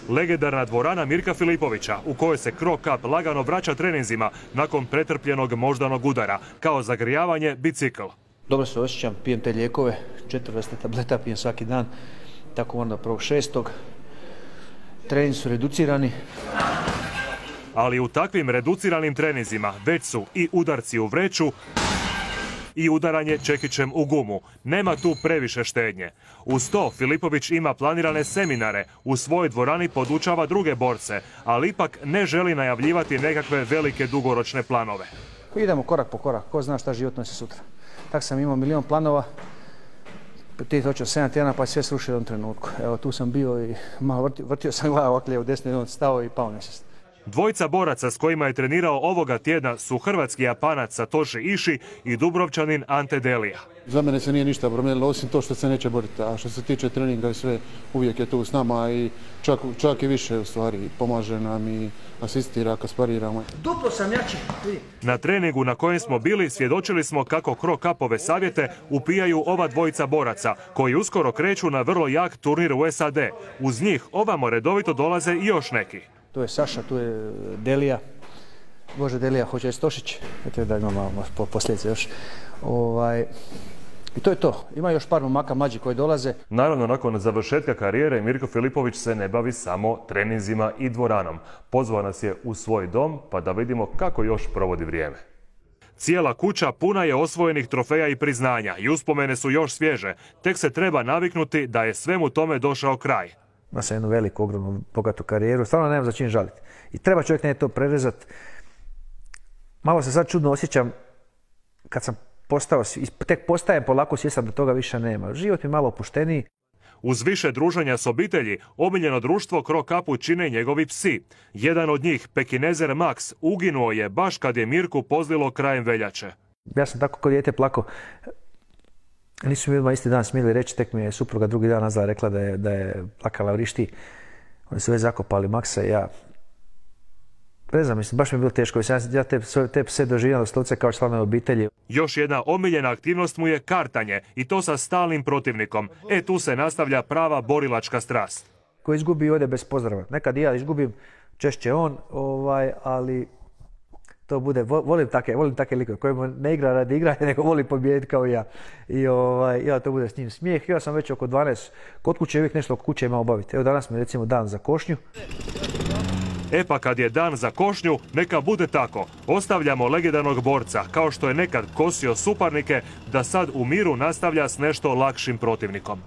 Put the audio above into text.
Legendarna dvorana Mirka Filipovića, u kojoj se Cro Cup lagano vraća treninzima nakon pretrpljenog moždanog udara, kao zagrijavanje bicikl. Dobro se osjećam, pijem te lijekove, 4 vrste tableta pijem svaki dan, tako onda 1.6. Treninzi su reducirani. Ali u takvim reduciranim treninzima već su i udarci u vreću i udaranje čekićem u gumu. Nema tu previše štednje. Uz to Filipović ima planirane seminare, u svojoj dvorani podučava druge borce, ali ipak ne želi najavljivati nekakve velike dugoročne planove. Idemo korak po korak, ko zna šta život nosi sutra. Tak sam imao milion planova, ti hoćeo 7 tjedana pa sve srušio u jednom trenutku. Evo tu sam bio i malo vrtio sam glavu ovako lijevo desno, jednom stao i pao nesvijest. Dvojica boraca s kojima je trenirao ovoga tjedna su hrvatski Japanac Satoshi Ishii i Dubrovčanin Ante Delija. Za mene se nije ništa promijenilo, osim to što se neće boriti. A što se tiče treninga i sve, uvijek je tu s nama i čak i više u stvari. Pomaže nam i asistira kad spariramo. Duplo sam jači. Na treningu na kojem smo bili svjedočili smo kako Cro Cupove savjete upijaju ova dvojica boraca, koji uskoro kreću na vrlo jak turnir u SAD. Uz njih ovamo redovito dolaze i još neki. Tu je Saša, tu je Delija. Bože, Delija hoće Stošić. Eto da imamo posljedice još. I to je to. Ima još par momaka mlađi koji dolaze. Naravno, nakon završetka karijere Mirko Filipović se ne bavi samo treninzima i dvoranom. Pozvao nas je u svoj dom pa da vidimo kako još provodi vrijeme. Cijela kuća puna je osvojenih trofeja i priznanja i uspomene su još svježe. Tek se treba naviknuti da je svemu tome došao kraj. Ima sam jednu veliku, ogromnu, bogatu karijeru. Stvarno nemam za čim žaliti. I treba čovjek ne to prerezati. Malo se sad čudno osjećam kad sam tek postajem polako svjestan da toga više nema. Život mi malo opušteniji. Uz više druženja s obitelji, omiljeno društvo Cro Cupu čine njegovi psi. Jedan od njih, pekinezer Max, uginuo je baš kad je Mirku pozlilo krajem veljače. Ja sam tako kao dijete plakao. Nisu mi odmah isti dan smjeli reći, tek mi je supruga drugi dan nazvala, rekla da je plakala u rišti. Oni su već zakopali Maksa i ja. Ne znam, mislim, baš mi je bilo teško. Ja te pse doživljam doslovce kao članove obitelji. Još jedna omiljena aktivnost mu je kartanje i to sa stalnim protivnikom. Tu se nastavlja prava borilačka strast. Ko izgubi ode bez pozdrava. Nekad i ja izgubim, češće on, ali to bude, volim take likove koji ne igra radi igranja, nego voli pobijediti kao ja. I to bude s njim smijeh. Ja sam već oko 12, kod kuće uvijek nešto oko kuće ima obaviti. Evo danas mi je recimo dan za košnju. Pa kad je dan za košnju, neka bude tako. Ostavljamo legendarnog borca, kao što je nekad kosio suparnike, da sad u miru nastavlja s nešto lakšim protivnikom.